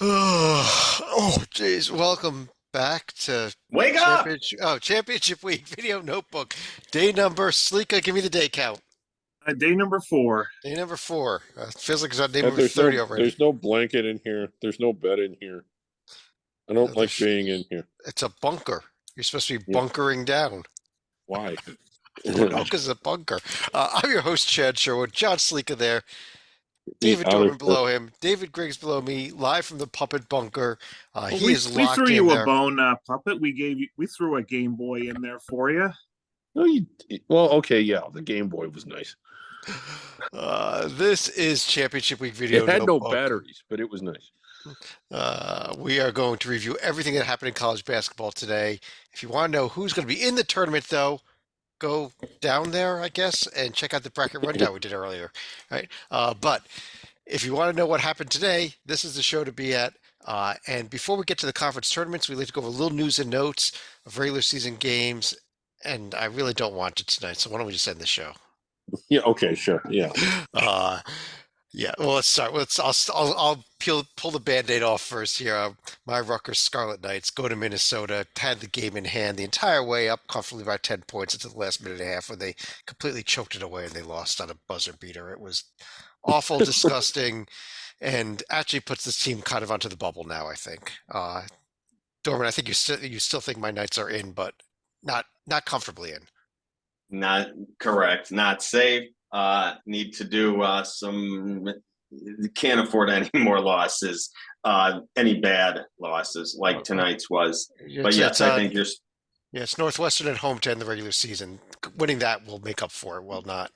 Oh, geez. Welcome back to Wake up! Championship Week Video Notebook. Day number, Sleeka, give me the day count. Day number four. Day number 4. Feels like it's on day And number there's 30 no already. there's no blanket in here. There's no bed in here. I don't like There's, being in here. it's a bunker. You're supposed to be Yeah. bunkering down. Why? I don't know, because it's a bunker. I'm your host, Chad Sherwood. John Sleeka there. The David outer Dorman below him. David Griggs below me, live from the puppet bunker. Well, He we is we locked threw in you a there. bone, puppet. We threw a Game Boy in there for you. No, well, okay, yeah, the Game Boy was nice. This is Championship Week Video It had no Notebook. batteries, but it was nice. We are going to review everything that happened in college basketball today. If you want to know who's going to be in the tournament, though, go down there, I guess, and check out the bracket rundown we did earlier. Right? But if you want to know what happened today, this is the show to be at. And before we get to the conference tournaments, we like to go over a little news and notes of regular season games. And I really don't want to tonight, so why don't we just end the show? Yeah, okay, sure. Yeah. Uh, Yeah, well, let's start. I'll pull the Band-Aid off first here. My Rutgers Scarlet Knights go to Minnesota, had the game in hand the entire way up comfortably by 10 points until the last minute and a half, where they completely choked it away and they lost on a buzzer beater. It was awful, disgusting, and actually puts this team kind of onto the bubble now, I think. Dorman, I think you still think my Knights are in, but not comfortably in. Not correct. Not safe. Need to do some. Can't afford any more losses. Any bad losses like tonight's was. But yes, I think you're. Yeah, it's Northwestern at home to end the regular season. Winning that will make up for it. Well, not.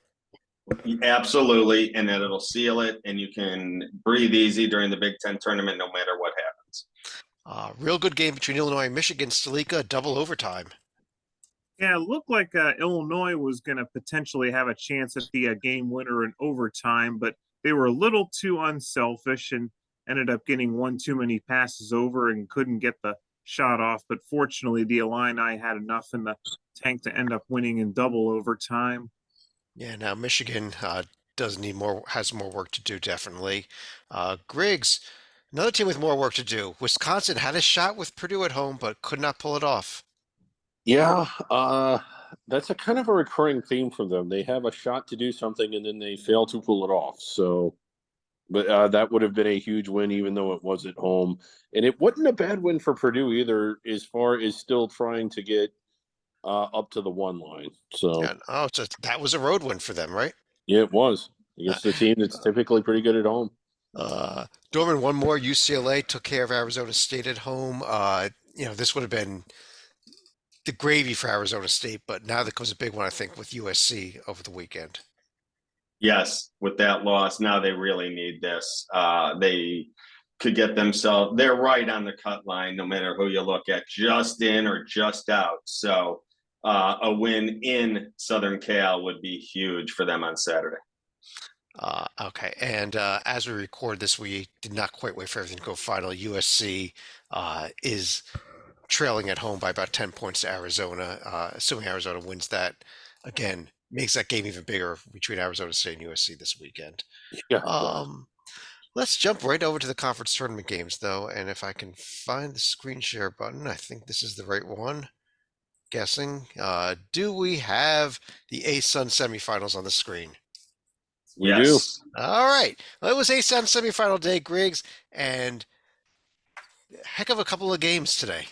Absolutely, and then it'll seal it, and you can breathe easy during the Big Ten tournament, no matter what happens. Real good game between Illinois and Michigan. Stalika, double overtime. Yeah, it looked like Illinois was going to potentially have a chance at the game winner in overtime, but they were a little too unselfish and ended up getting one too many passes over and couldn't get the shot off. But fortunately, the Illini had enough in the tank to end up winning in double overtime. Yeah, now Michigan does need more, has more work to do, definitely. Griggs, another team with more work to do. Wisconsin had a shot with Purdue at home, but could not pull it off. Yeah, that's a kind of a recurring theme for them. They have a shot to do something and then they fail to pull it off. So, but that would have been a huge win, even though it was at home. And it wasn't a bad win for Purdue either, as far as still trying to get up to the one line. So, Yeah, so that was a road win for them, right? yeah, it was against a team that's typically pretty good at home. Dorman, one more. UCLA took care of Arizona State at home. This would have been the gravy for Arizona State, but now there comes a big one, I think, with USC over the weekend. Yes, with that loss, now they really need this. They could get themselves, they're right on the cut line, no matter who you look at, just in or just out. So a win in Southern Cal would be huge for them on Saturday. Okay, and as we record this, we did not quite wait for everything to go final. USC is trailing at home by about 10 points to Arizona. Assuming Arizona wins that, again, makes that game even bigger between Arizona State and USC this weekend. Yeah. Let's jump right over to the conference tournament games, though, and if I can find the screen share button, I think this is the right one. Guessing. Do we have the ASUN semifinals on the screen? We Yes. do. All right. Well, it was ASUN semifinal day, Griggs, and heck of a couple of games today.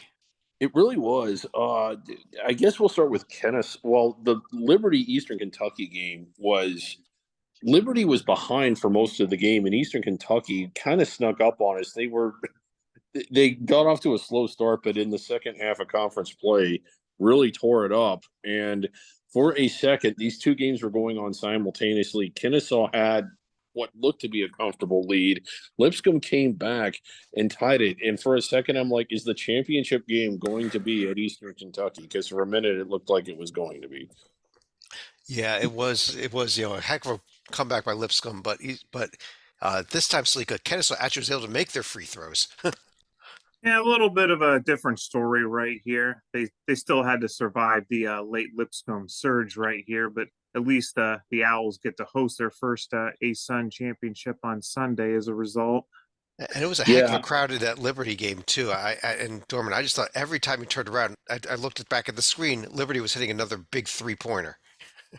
It really was. I guess we'll start with Kennesaw. Well, the Liberty Eastern Kentucky game was Liberty was behind for most of the game, and Eastern Kentucky kind of snuck up on us. They got off to a slow start, but in the second half of conference play, really tore it up. And for a second, these two games were going on simultaneously. Kennesaw had what looked to be a comfortable lead. Lipscomb came back and tied it. And for a second, I'm like, is the championship game going to be at Eastern Kentucky? Because for a minute, it looked like it was going to be. Yeah, it was a heck of a comeback by Lipscomb, but this time Salika Kennesaw actually was able to make their free throws. Yeah, a little bit of a different story right here. They still had to survive the late Lipscomb surge right here, but at least the Owls get to host their first ASUN championship on Sunday as a result. And it was a heck of a Yeah, crowd in that Liberty game too. And Dorman, I just thought every time you turned around, I looked back at the screen. Liberty was hitting another big 3-pointer.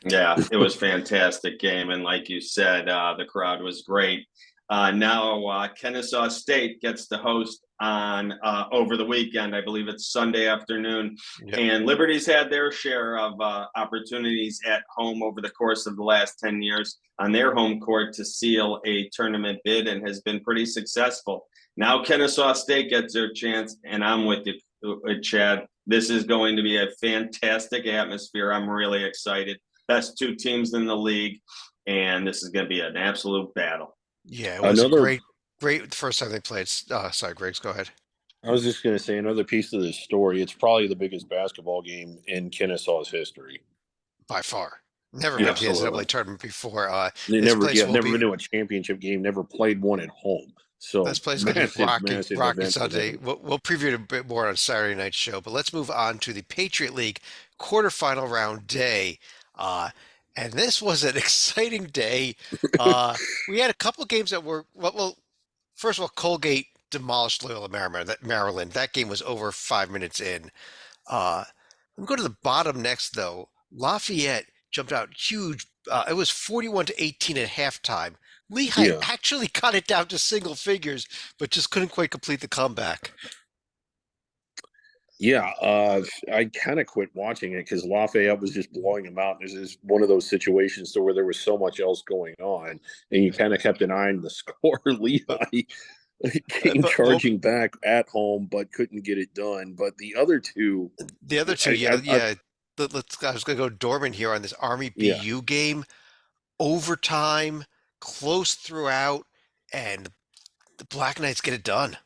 Yeah, it was fantastic game, and like you said, the crowd was great. Now Kennesaw State gets to host on over the weekend. I believe it's Sunday afternoon, Yep. and Liberty's had their share of opportunities at home over the course of the last 10 years on their home court to seal a tournament bid, and has been pretty successful. Now Kennesaw State gets their chance, and I'm with you, Chad. This is going to be a fantastic atmosphere. I'm really excited. Best two teams in the league, and this is going to be an absolute battle. Yeah, it was a another. great first time they played. Sorry, Griggs, go ahead. I was just going to say another piece of this story. It's probably the biggest basketball game in Kennesaw's history. By far. Never been to the NCAA Absolutely. tournament before. They This never, place yeah, will never be been to a championship game. Never played one at home. So this place is going to massive, be rocking, massive rocking event for Sunday. them. We'll preview it a bit more on Saturday night's show, but let's move on to the Patriot League quarterfinal round day. And this was an exciting day. We had a couple games that were well. First of all, Colgate demolished Loyola Maryland. That game was over 5 minutes in. Let me go to the bottom next, though. Lafayette jumped out huge. It was 41-18 at halftime. Lehigh Yeah. actually got it down to single figures, but just couldn't quite complete the comeback. Yeah, I kind of quit watching it because Lafayette was just blowing them out. This is one of those situations to where there was so much else going on, and you kind of kept an eye on the score. Lehigh came Well, charging back at home, but couldn't get it done. But the other two, the other two, I I was going to go Dorman here on this Army yeah, BU game. Overtime, close throughout, and the Black Knights get it done.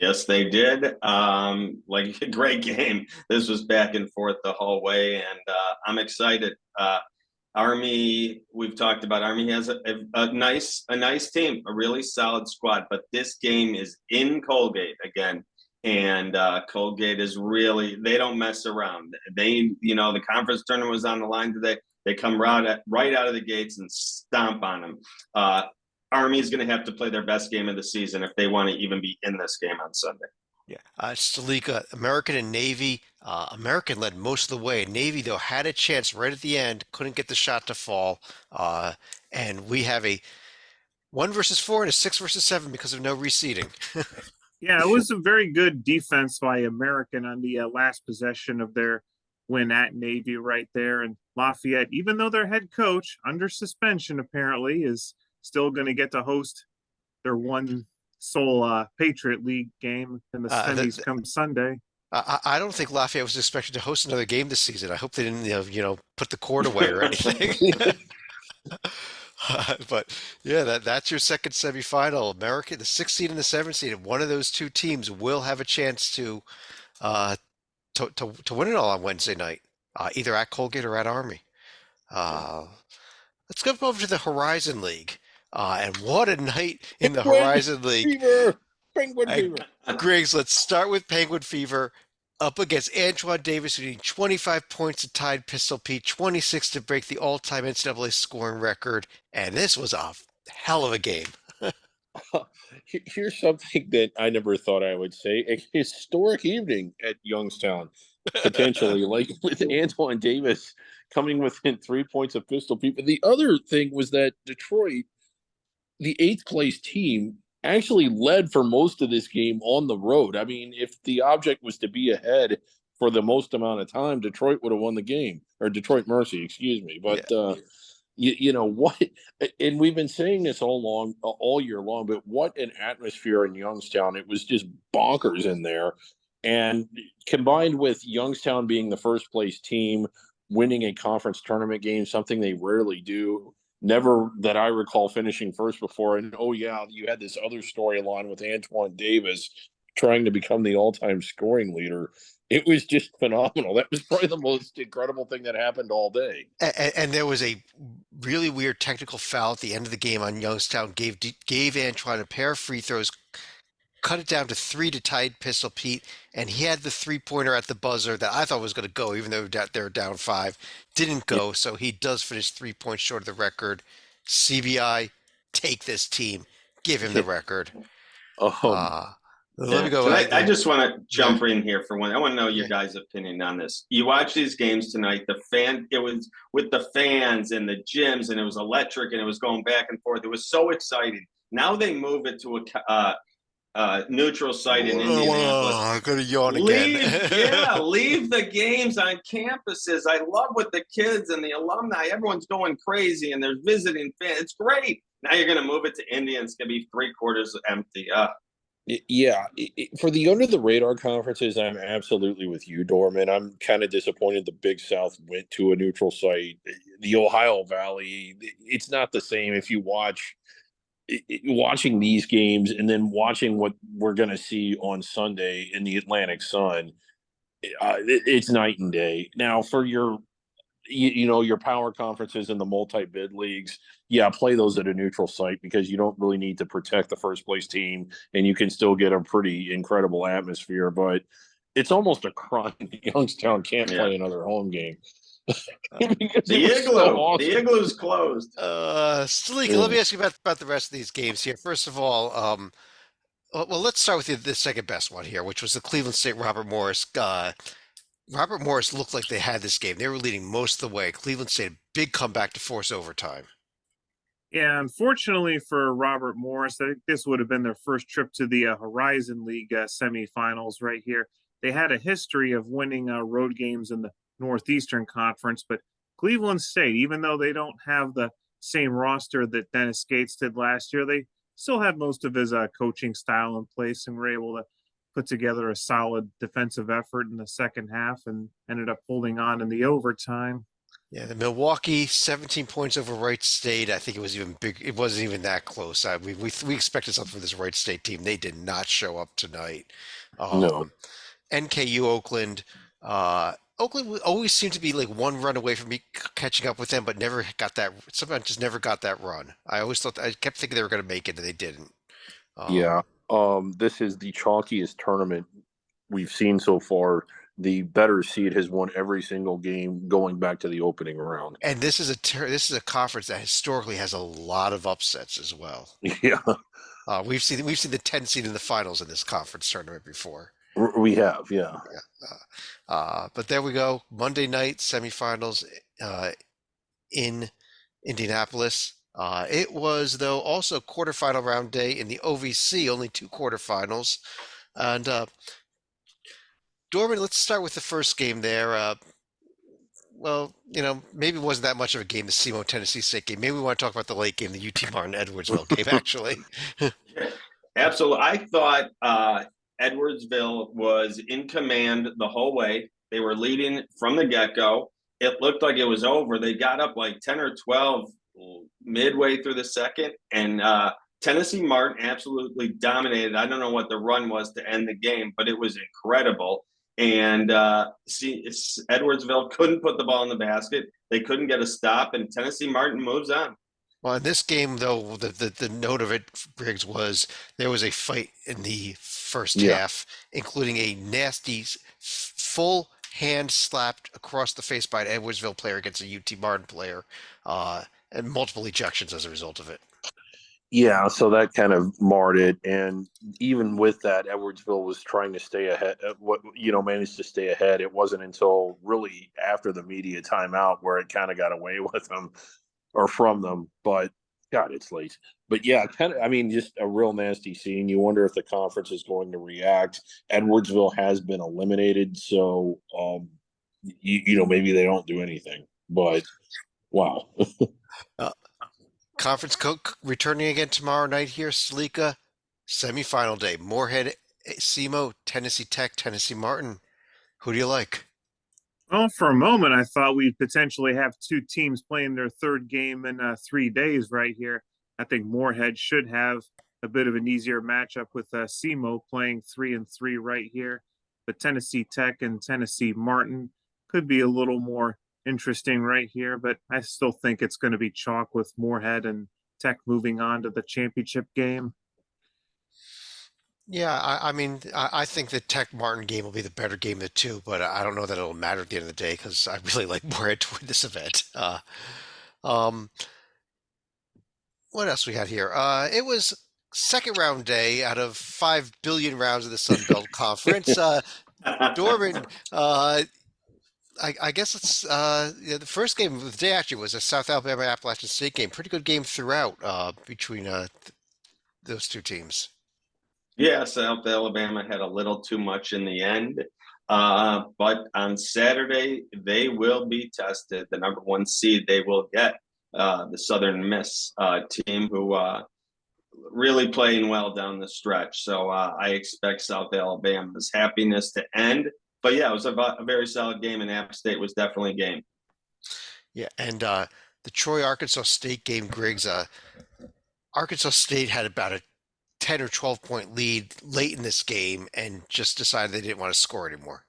Yes, they did. Like a great game. This was back and forth the whole way, and I'm excited. Army, we've talked about. Army has a nice team, a really solid squad. But this game is in Colgate again, and Colgate is really, they don't mess around. They, the conference tournament was on the line today. They come right out of the gates and stomp on them. Army is going to have to play their best game of the season if they want to even be in this game on Sunday. Yeah, Stalika, American and Navy. American led most of the way. Navy, though, had a chance right at the end, couldn't get the shot to fall. And we have a 1 versus 4 and a 6 versus 7 because of no reseeding. Yeah, it was a very good defense by American on the last possession of their win at Navy right there. And Lafayette, even though their head coach under suspension apparently is still going to get to host their one sole Patriot League game in the semis come Sunday. I don't think Lafayette was expected to host another game this season. I hope they didn't, put the cord away or anything. But yeah, that's your second semifinal. American, the 6th seed and the 7th seed, and one of those two teams will have a chance to win it all on Wednesday night, either at Colgate or at Army. Let's go over to the Horizon League. And what a night in the Horizon League. Fever, Penguin Fever. Griggs, let's start with Penguin Fever up against Antoine Davis, who needed 25 points to tie Pistol Pete, 26 to break the all-time NCAA scoring record. And this was a hell of a game. Here's something that I never thought I would say. A historic evening at Youngstown, potentially, like with Antoine Davis coming within 3 points of Pistol Pete. But the other thing was that Detroit, the 8th place team, actually led for most of this game on the road. I mean, if the object was to be ahead for the most amount of time, Detroit would have won the game, or Detroit Mercy, excuse me. But you know what? And we've been saying this all year long. But what an atmosphere in Youngstown! It was just bonkers in there, and combined with Youngstown being the first place team, winning a conference tournament game, something they rarely do. Never that I recall finishing first before. And oh yeah, you had this other storyline with Antoine Davis trying to become the all-time scoring leader. It was just phenomenal. That was probably the most incredible thing that happened all day. And there was a really weird technical foul at the end of the game on Youngstown. Gave Antoine a pair of free throws, cut it down to 3 to tie Pistol Pete, and he had the 3-pointer at the buzzer that I thought was going to go, even though they were down 5. Didn't go, so he does finish 3 points short of the record. CBI, take this team, give him the record. Let Yeah. me go. Tonight, I just want to Yeah. jump in here for one. I want to know your Okay. guys' opinion on this. You watch these games tonight. It was with the fans and the gyms, and it was electric, and it was going back and forth. It was so exciting. Now they move it to a neutral site in Indianapolis. I'm gonna yawn again. Leave the games on campuses. I love what the kids and the alumni, everyone's going crazy and they're visiting fans. It's great. Now you're going to move it to India and it's going to be 3/4 empty. Yeah, for the under the radar conferences, I'm absolutely with you, Dorman. I'm kind of disappointed the Big South went to a neutral site. The Ohio Valley, it's not the same if you watching these games and then watching what we're going to see on Sunday in the Atlantic Sun. It's night and day. Now, for your power conferences and the multi-bid leagues, yeah, play those at a neutral site because you don't really need to protect the first place team and you can still get a pretty incredible atmosphere. But it's almost a crime that Youngstown can't play another home game. The Igloo's closed. Salika, let me ask you about the rest of these games here. First of all, well, let's start with the second best one here, which was the Cleveland State Robert Morris. Robert Morris looked like they had this game. They were leading most of the way. Cleveland State, a big comeback to force overtime. Yeah, unfortunately for Robert Morris, I think this would have been their first trip to the Horizon League semifinals right here. They had a history of winning road games in the Northeastern Conference, but Cleveland State, even though they don't have the same roster that Dennis Gates did last year, they still had most of his coaching style in place and were able to put together a solid defensive effort in the second half and ended up holding on in the overtime. Yeah, the Milwaukee 17 points over Wright State. I think it was even big. It wasn't even that close. We expected something from this Wright State team. They did not show up tonight. No. NKU Oakland. Oakland always seemed to be like one run away from me catching up with them, but never got that. Sometimes just never got that run. I kept thinking they were going to make it, and they didn't. Yeah. This is the chalkiest tournament we've seen so far. The better seed has won every single game going back to the opening round. And this is a conference that historically has a lot of upsets as well. Yeah. We've seen the 10 seed in the finals in this conference tournament before. We have, yeah. But there we go. Monday night semifinals in Indianapolis. It was, though, also quarterfinal round day in the OVC, only 2 quarterfinals. And Dorman, let's start with the first game there. Well, maybe it wasn't that much of a game, the SEMO Tennessee State game. Maybe we want to talk about the late game, the UT Martin Edwardsville game, actually. Absolutely. I thought Edwardsville was in command the whole way. They were leading from the get-go. It looked like it was over. They got up like 10 or 12 midway through the second, and Tennessee Martin absolutely dominated. I don't know what the run was to end the game, but it was incredible. And Edwardsville couldn't put the ball in the basket. They couldn't get a stop, and Tennessee Martin moves on. Well, in this game, though, the note of it, Briggs, was there was a fight in the first half, including a nasty full hand slapped across the face by an Edwardsville player against a UT Martin player, and multiple ejections as a result of it. Yeah, so that kind of marred it, and even with that, Edwardsville was trying to stay ahead. Managed to stay ahead. It wasn't until really after the media timeout where it kind of got away with them or from them. But God, it's late. But yeah, just a real nasty scene. You wonder if the conference is going to react. Edwardsville has been eliminated, so maybe they don't do anything. But wow. Conference returning again tomorrow night here, Salika. Semifinal day. Moorhead, SEMO, Tennessee Tech, Tennessee Martin. Who do you like? Well, for a moment, I thought we'd potentially have 2 teams playing their third game in 3 days right here. I think Moorhead should have a bit of an easier matchup with SEMO playing 3-3 right here. But Tennessee Tech and Tennessee Martin could be a little more interesting right here, but I still think it's going to be chalk with Moorhead and Tech moving on to the championship game. Yeah, I think the Tech Martin game will be the better game of the 2, but I don't know that it'll matter at the end of the day because I really like Moorhead to win this event. What else we had here? It was second round day out of 5 billion rounds of the Sun Belt Conference. Dorman, I guess it's the first game of the day actually was a South Alabama Appalachian State game. Pretty good game throughout between those two teams. Yeah, South Alabama had a little too much in the end. But on Saturday, they will be tested. The number one seed they will get, the Southern Miss team, who really playing well down the stretch. So I expect South Alabama's happiness to end. But yeah, it was a very solid game, and App State was definitely game. Yeah, and the Troy Arkansas State game, Griggs. Arkansas State had about a 10 or 12 point lead late in this game and just decided they didn't want to score anymore.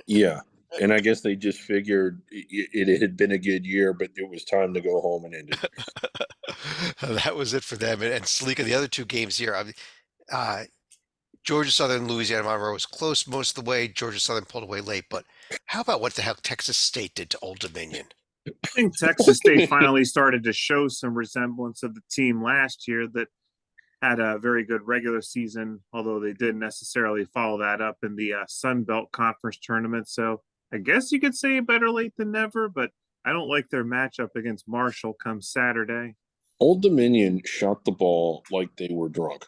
Yeah. And I guess they just figured it had been a good year, but it was time to go home and end it. That was it for them. And Sleek, the other two games here, Georgia Southern, Louisiana Monroe was close most of the way. Georgia Southern pulled away late. But how about what the hell Texas State did to Old Dominion? I think Texas State finally started to show some resemblance of the team last year that had a very good regular season, although they didn't necessarily follow that up in the Sun Belt Conference tournament. So I guess you could say better late than never, but I don't like their matchup against Marshall come Saturday. Old Dominion shot the ball like they were drunk.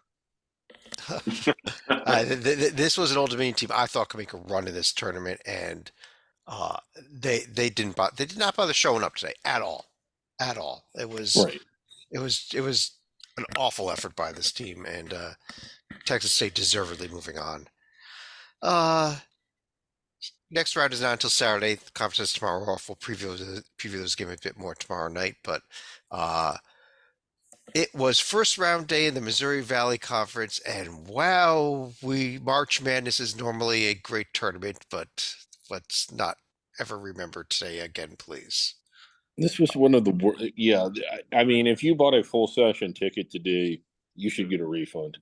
This was an Old Dominion team I thought could make a run in this tournament, and they did not bother showing up today at all. It was Right. it was an awful effort by this team, and Texas State deservedly moving on. Next round is not until Saturday. The conference is tomorrow off. We'll preview those games a bit more tomorrow night, but it was first round day in the Missouri Valley Conference, and wow, March Madness is normally a great tournament, but let's not ever remember today again, please. This was one of the worst. Yeah. I mean, if you bought a full session ticket today, you should get a refund.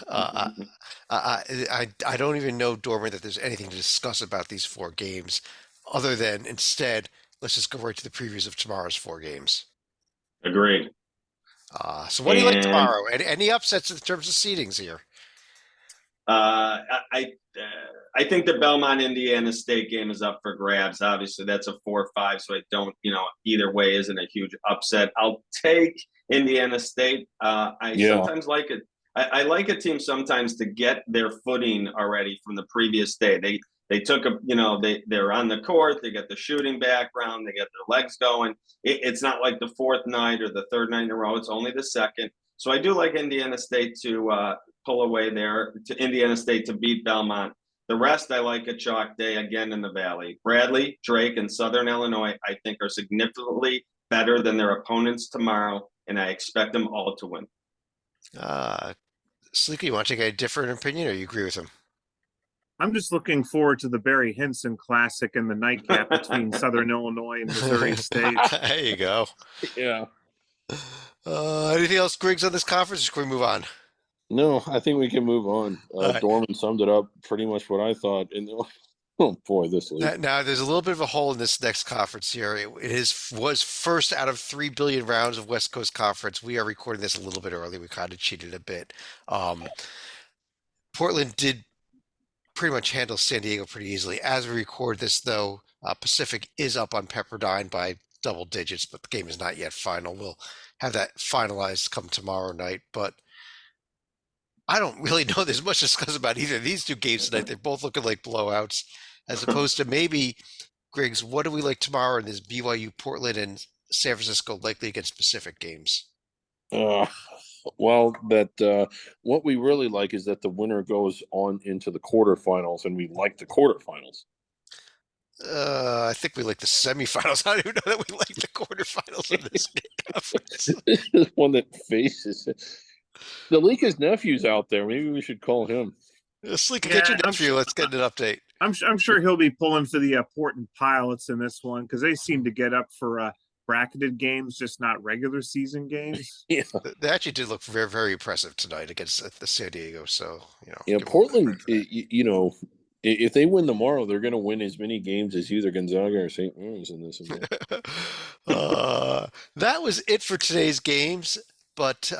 I don't even know, Dorman, that there's anything to discuss about these four games other than instead, let's just go right to the previews of tomorrow's four games. Agreed. So what do you like tomorrow? Any upsets in terms of seedings here? I think the Belmont Indiana State game is up for grabs. Obviously, that's a 4-5, so I don't, either way isn't a huge upset. I'll take Indiana State. Sometimes like it. I like a team sometimes to get their footing already from the previous day. They took they're on the court, they get the shooting background, they get their legs going. It's not like the fourth night or the third night in a row. It's only the second. So I do like Indiana State to pull away there, to Indiana State to beat Belmont. The rest, I like a chalk day again in the Valley. Bradley, Drake, and Southern Illinois, I think, are significantly better than their opponents tomorrow, and I expect them all to win. Sleeky, you want to take a different opinion, or you agree with him? I'm just looking forward to the Barry Hinson Classic and the nightcap between Southern Illinois and Missouri State. There you go. Yeah. Anything else, Griggs, on this conference, or can we move on? No, I think we can move on. Right. Dorman summed it up pretty much what I thought. And oh boy, this league. Now there's a little bit of a hole in this next conference here. It was first out of 3 billion rounds of West Coast Conference. We are recording this a little bit early. We kind of cheated a bit. Portland did pretty much handle San Diego pretty easily. As we record this, though, Pacific is up on Pepperdine by double digits, but the game is not yet final. We'll have that finalized come tomorrow night, but I don't really know there's much to discuss about either of these two games tonight. They're both looking like blowouts, as opposed to maybe, Griggs, what do we like tomorrow in this BYU, Portland, and San Francisco likely against Pacific games? Well, what we really like is that the winner goes on into the quarterfinals, and we like the quarterfinals. I think we like the semifinals. I don't even know that we like the quarterfinals of this conference. This is one that faces it. Dalika's nephew's out there. Maybe we should call him. Sleek, get your nephew. Let's get an update. I'm sure he'll be pulling for the Portland Pilots in this one because they seem to get up for bracketed games, just not regular season games. Yeah, they actually did look very, very impressive tonight against the San Diego. So Portland. If they win tomorrow, they're going to win as many games as either Gonzaga or St. Mary's in this. That was it for today's games. but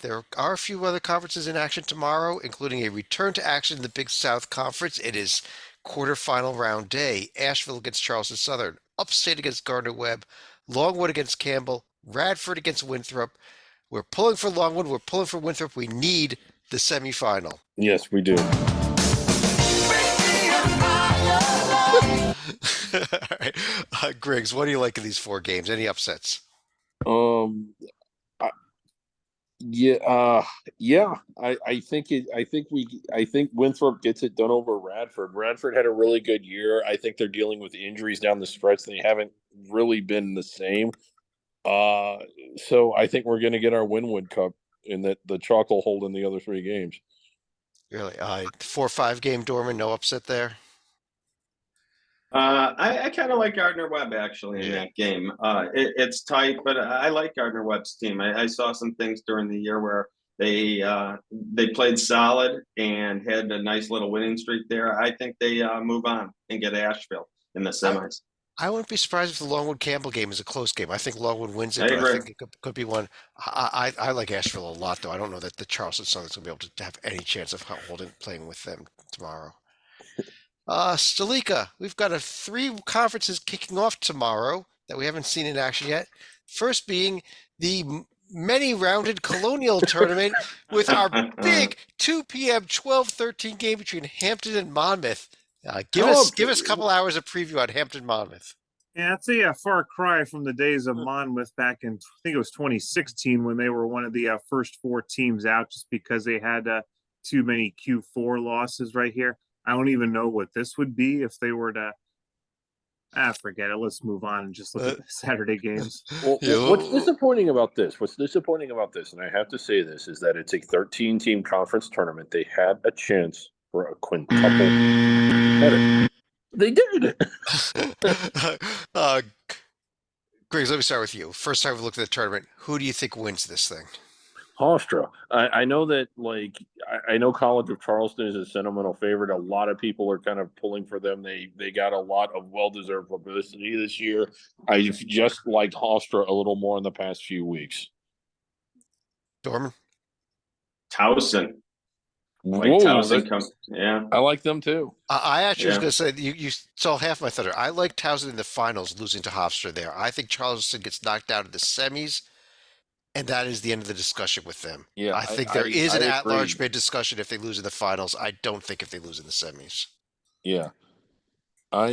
there are a few other conferences in action tomorrow, including a return to action in the Big South Conference. It is quarterfinal round day. Asheville against Charleston Southern, Upstate against Gardner-Webb, Longwood against Campbell, Radford against Winthrop. We're pulling for Longwood. We're pulling for Winthrop. We need the semifinal. Yes, we do. All right. Griggs, what do you like in these 4 games? Any upsets? Yeah. I think Winthrop gets it done over Radford. Radford had a really good year. I think they're dealing with injuries down the stretch. They haven't really been the same. So I think we're going to get our Winwood Cup in that the chalk will hold in the other 3 games. Really? 4-5 game Dorman, no upset there? I kind of like Gardner-Webb actually in that game. It's tight, but I like Gardner-Webb's team. I saw some things during the year where they played solid and had a nice little winning streak there. I think they move on and get Asheville in the semis. I wouldn't be surprised if the Longwood Campbell game is a close game. I think Longwood wins it, I but I agree. think it could be one. I like Asheville a lot, though. I don't know that the Charleston Southern's going to be able to have any chance of playing with them tomorrow. Stalika, we've got 3 conferences kicking off tomorrow that we haven't seen in action yet. First being the many-rounded Colonial Tournament with our big 2 p.m. 12-13 game between Hampton and Monmouth. Give us a couple hours of preview on Hampton Monmouth. Yeah, it's a far cry from the days of Monmouth back in, I think it was 2016, when they were one of the first 4 teams out just because they had too many Q4 losses right here. I don't even know what this would be if they were to. Forget it. Let's move on and just look at the Saturday games. Well, Yeah. what's disappointing about this, and I have to say this, is that it's a 13-team conference tournament. They had a chance for a quintuple header. They did. Griggs, let me start with you. First time we looked at the tournament, who do you think wins this thing? Hofstra. I know that, I know College of Charleston is a sentimental favorite. A lot of people are kind of pulling for them. They got a lot of well-deserved publicity this year. I've just liked Hofstra a little more in the past few weeks. Dorman? Towson. Yeah. I like them too. I actually was going to say, you saw half my thunder. I like Towson in the finals, losing to Hofstra there. I think Charleston gets knocked out of the semis, and that is the end of the discussion with them. Yeah, I think there is an at-large bid discussion if they lose in the finals. I don't think if they lose in the semis. Yeah. I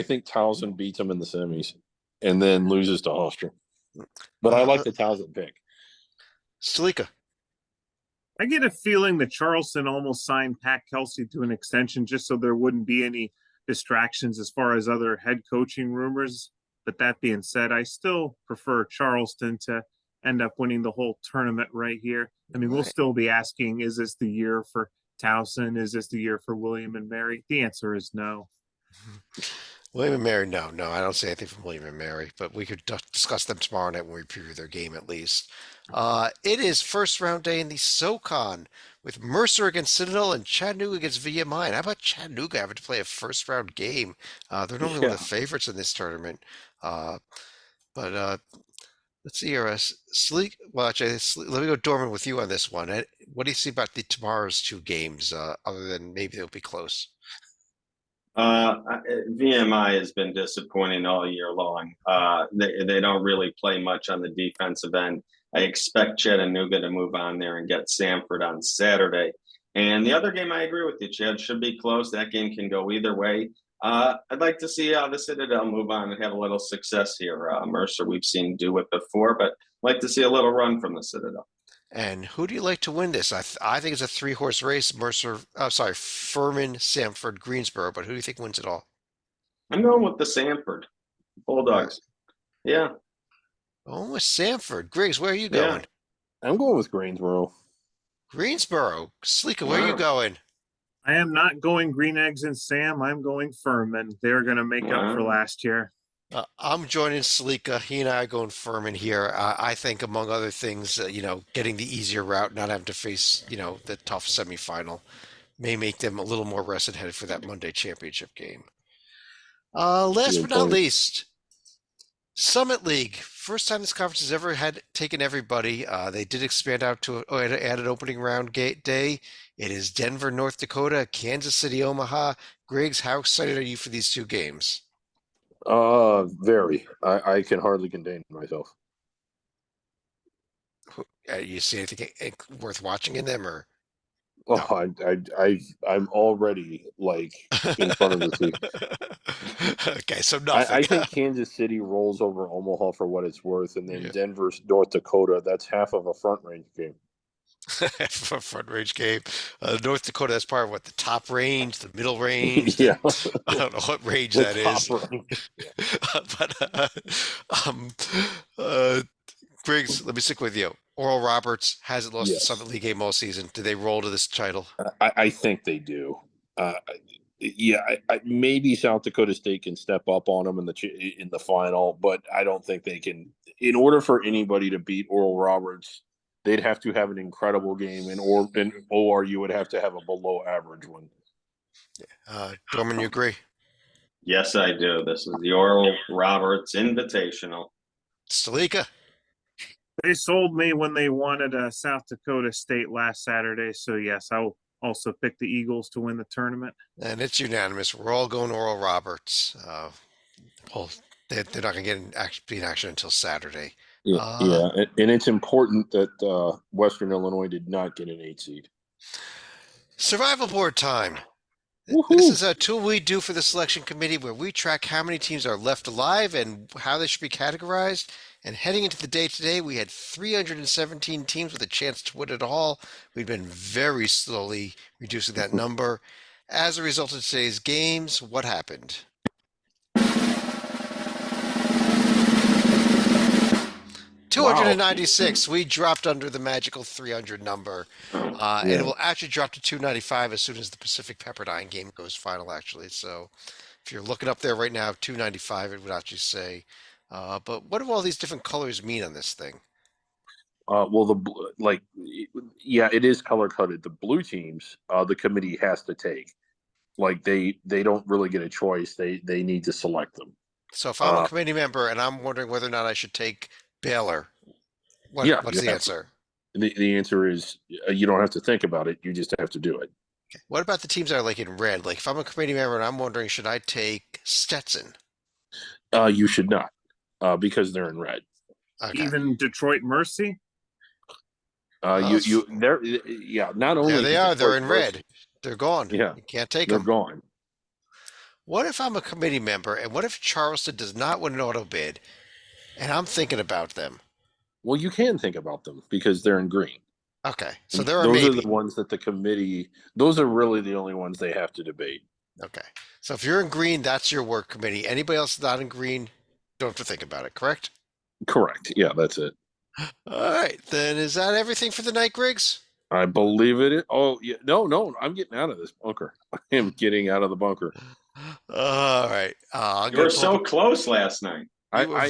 think Towson beats them in the semis and then loses to Hofstra. But I like the Towson pick. Stalika. I get a feeling that Charleston almost signed Pat Kelsey to an extension just so there wouldn't be any distractions as far as other head coaching rumors. But that being said, I still prefer Charleston to end up winning the whole tournament right here. I mean, we'll still be asking, is this the year for Towson? Is this the year for William and Mary? The answer is no. William and Mary, no, I don't say anything from William and Mary, but we could discuss them tomorrow night when we preview their game at least. It is first round day in the SoCon with Mercer against Citadel and Chattanooga against VMI. And how about Chattanooga having to play a first round game? They're normally one of the favorites in this tournament. But let's see here. Sleek. Well, actually, let me go Dorman with you on this one. What do you see about tomorrow's 2 games, other than maybe they'll be close? VMI has been disappointing all year long. They don't really play much on the defensive end. I expect Chattanooga to move on there and get Sanford on Saturday. And the other game, I agree with you, Chad, should be close. That game can go either way. I'd like to see the Citadel move on and have a little success here. Mercer, we've seen do it before, but I'd like to see a little run from the Citadel. And who do you like to win this? I think it's a 3-horse race. Furman, Sanford, Greensboro. But who do you think wins it all? I'm going with the Sanford Bulldogs. Yeah. Oh, with Sanford. Griggs, where are you going? I'm going with Greensboro. Greensboro. Sleeka, where are you going? I am not going Green Eggs and Sam. I'm going Furman. They're going to make up for last year. I'm joining Salika. He and I are going Furman here. I think, among other things, getting the easier route, not having to face, the tough semifinal, may make them a little more rested headed for that Monday championship game. Last but not least, Summit League, first time this conference has ever had taken everybody. They did expand out to add an opening round gate day. It is Denver, North Dakota, Kansas City, Omaha. Griggs, how excited are you for these two games? Very. I can hardly contain myself. You see anything worth watching in them, or Oh, no? I'm already like in front of the seat. Okay, so I nothing. think Kansas City rolls over Omaha for what it's worth, and then Yeah. Denver, North Dakota. That's half of a front range game. For a front range game. North Dakota, that's part of what, the top range, the middle range. Yeah, I don't know what range the that top is. range. But um, uh, Griggs, let me stick with you. Oral Roberts hasn't lost a Yes. Summit League game all season. Do they roll to this title? I think they do. Yeah, maybe South Dakota State can step up on them in the final, but I don't think they can. In order for anybody to beat Oral Roberts, they'd have to have an incredible game, and ORU would have to have a below average one. Dorman, you agree? Yes, I do. This is the Oral Roberts Invitational. Stalika? They sold me when they wanted South Dakota State last Saturday. So, yes, I will also pick the Eagles to win the tournament. And it's unanimous. We're all going Oral Roberts. Well, they're not going to be in action until Saturday. Yeah, and it's important that Western Illinois did not get an 8 seed. Survival board time. Woo-hoo. This is a tool we do for the selection committee where we track how many teams are left alive and how they should be categorized. And heading into the day today, we had 317 teams with a chance to win it all. We've been very slowly reducing that number. As a result of today's games, what happened? 296. We dropped under the magical 300 number. And it will actually drop to 295 as soon as the Pacific Pepperdine game goes final, actually. So if you're looking up there right now, 295, it would actually say. But what do all these different colors mean on this thing? Well, it is color coded. The blue teams, the committee has to take. Like they don't really get a choice. They need to select them. So if I'm a committee member and I'm wondering whether or not I should take Baylor, what's the answer? The answer is you don't have to think about it. You just have to do it. Okay. What about the teams that are like in red? Like if I'm a committee member and I'm wondering, should I take Stetson? You should not, because they're in red. Okay. Even Detroit Mercy? Not only there they are. Detroit They're in Mercy, red. They're gone. Yeah, you can't take they're them. gone. What if I'm a committee member and what if Charleston does not win an auto bid and I'm thinking about them? Well, you can think about them because they're in green. Okay, so there are those maybe. are the ones that the committee. Those are really the only ones they have to debate. Okay, so if you're in green, that's your work committee. Anybody else not in green, don't have to think about it. Correct? Correct. Yeah, that's it. All right, then is that everything for the night, Griggs? I believe it. Oh, yeah. No, I'm getting out of this bunker. I am getting out of the bunker. All right. You were so close last night. I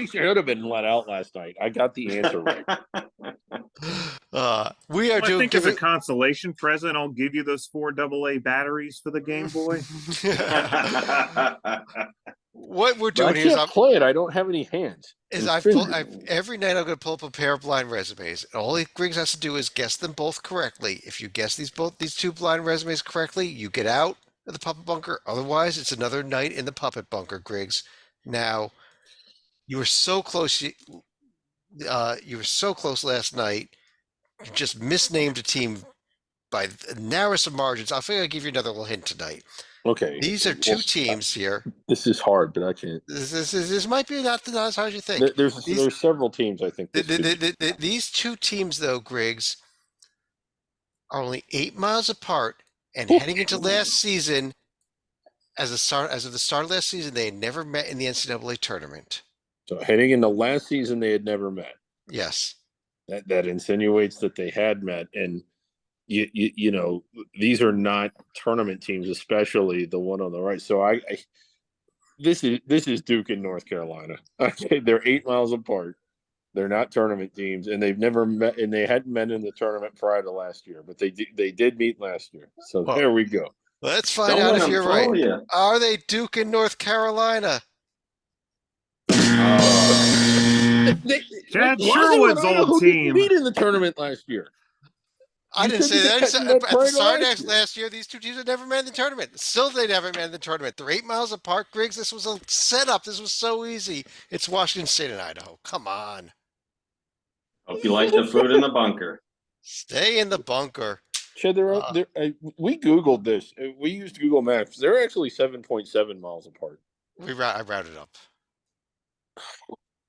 should have been let out last night. I got the answer right. We are doing. I think as a consolation present, I'll give you those 4 AA batteries for the Game Boy. What we're doing here is play it. I don't have any hands. Every night I'm going to pull up a pair of blind resumes. And all Griggs has to do is guess them both correctly. If you guess these 2 blind resumes correctly, you get out of the puppet bunker. Otherwise, it's another night in the puppet bunker, Griggs. Now, you were so close. You were so close last night. You just misnamed a team by the narrowest of margins. I think I'll give you another little hint tonight. Okay. These are 2 teams here. This is hard, but I can't. This might be not as hard as you think. There's several teams I think. These 2 teams, though, Griggs, are only 8 miles apart, and heading into last season, as of the start of last season, they had never met in the NCAA tournament. So heading into last season, they had never met. Yes. That insinuates that they had met, and you know these are not tournament teams, especially the one on the right. So this is Duke in North Carolina. Okay, they're 8 miles apart. They're not tournament teams, and they've never met, and they hadn't met in the tournament prior to last year, but they did meet last year. So there we go. Let's find out if you're right. Are they Duke in North Carolina? Chad Why Sherwood's would Idaho old get team. beat in the tournament last year? I You didn't should say be that. I catching said, that at the pride start last of year. last year, these two teams had never made the tournament. Still, they never made the tournament. They're 8 miles apart, Griggs. This was a setup. This was so easy. It's Washington State and Idaho. Come on. Hope you like the food in the bunker. Stay in the bunker. Chad, we Googled this. We used Google Maps. They're actually 7.7 miles apart. I rounded up.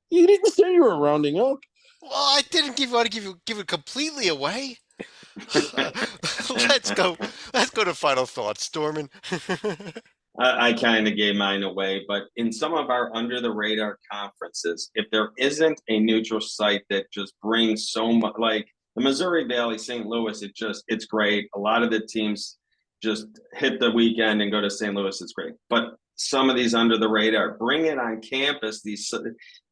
You didn't say you were rounding up. Well, I didn't want to give it completely away. Let's go. Let's go to final thoughts, Dorman. I kind of gave mine away, but in some of our under the radar conferences, if there isn't a neutral site that just brings so much, like the Missouri Valley, St. Louis, it's great. A lot of the teams just hit the weekend and go to St. Louis. It's great. But some of these under the radar, bring it on campus.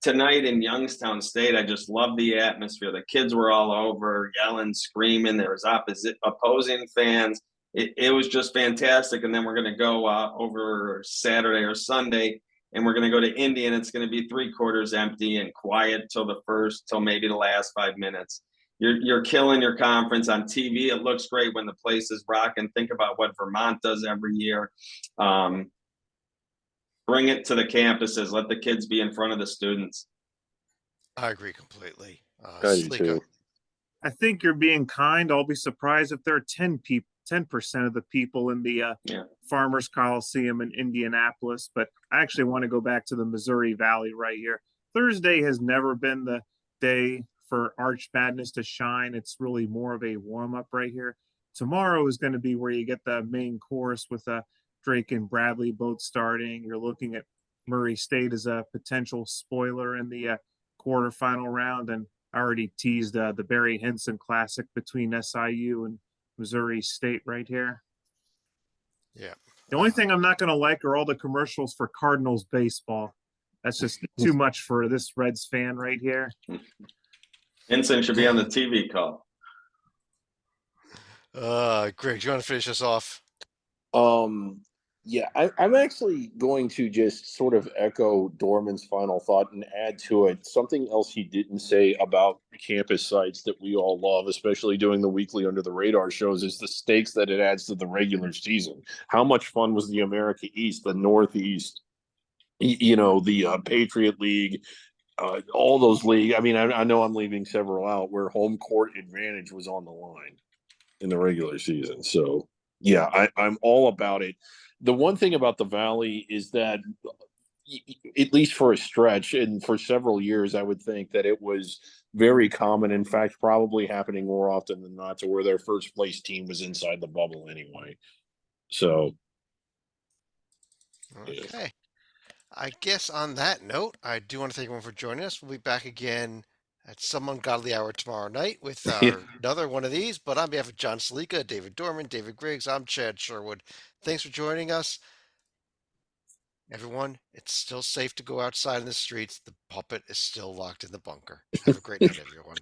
Tonight in Youngstown State, I just love the atmosphere. The kids were all over yelling, screaming. There was opposing fans. It was just fantastic. And then we're going to go over Saturday or Sunday, and we're going to go to Indy, and it's going to be 3/4 empty and quiet till maybe the last 5 minutes. You're killing your conference on TV. It looks great when the place is rocking. Think about what Vermont does every year. Bring it to the campuses. Let the kids be in front of the students. I agree completely. I do Sliko. too. I think you're being kind. I'll be surprised if there are 10% of the people in the Farmers Coliseum in Indianapolis. But I actually want to go back to the Missouri Valley right here. Thursday has never been the day for Arch Madness to shine. It's really more of a warm-up right here. Tomorrow is going to be where you get the main course with Drake and Bradley both starting. You're looking at Murray State as a potential spoiler in the quarterfinal round. And I already teased the Barry Henson Classic between SIU and Missouri State right here. Yeah. The only thing I'm not going to like are all the commercials for Cardinals baseball. That's just too much for this Reds fan right here. Henson should be on the TV call. Greg, do you want to finish us off? Yeah, I'm actually going to just sort of echo Dorman's final thought and add to it something else he didn't say about campus sites that we all love, especially doing the weekly under the radar shows, is the stakes that it adds to the regular season. How much fun was the America East, the Northeast, the Patriot League, all those leagues. I mean, I know I'm leaving several out where home court advantage was on the line in the regular season. So, yeah, I'm all about it. The one thing about the Valley is that, at least for a stretch and for several years, I would think that it was very common. In fact, probably happening more often than not to where their first place team was inside the bubble anyway. So, Okay. Yeah. I guess on that note, I do want to thank everyone for joining us. We'll be back again at some ungodly hour tomorrow night with another one of these. But on behalf of John Salika, David Dorman, David Griggs, I'm Chad Sherwood. Thanks for joining us. Everyone, it's still safe to go outside in the streets. The puppet is still locked in the bunker. Have a great night, everyone.